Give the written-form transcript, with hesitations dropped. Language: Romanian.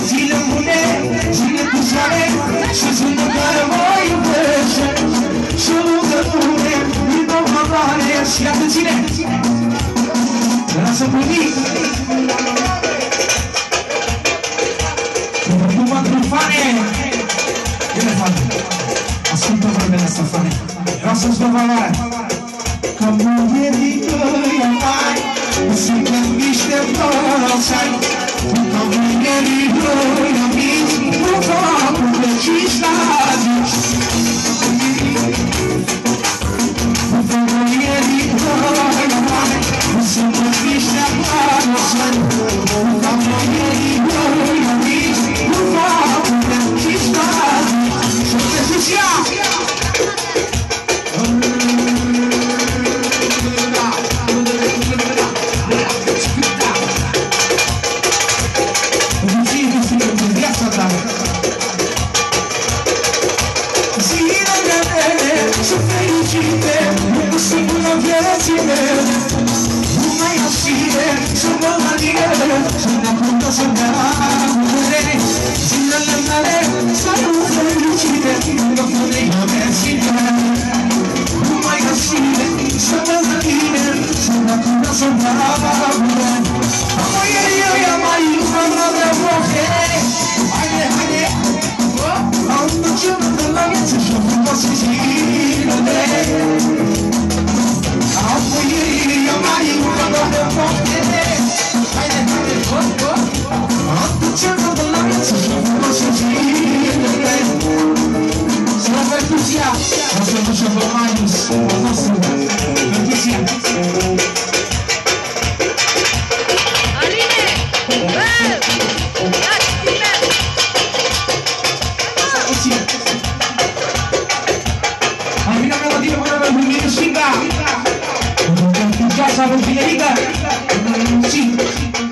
zile bune, zile cu soare și zile care mă iubește și rugăciune din domnătoare și iată cine lasă plădii numai într-un fane ele fane ascultă vorbele astea fane vreau să-ți dă valoare că muierii tăi mai suntem niște părățani că muierii tăi amici nu fac pe cinci la zici că muierii tăi mai suntem niște părățani că muierii tăi amici nu fac pe cinci la zici și te zicia Casa Rufilerica, sí.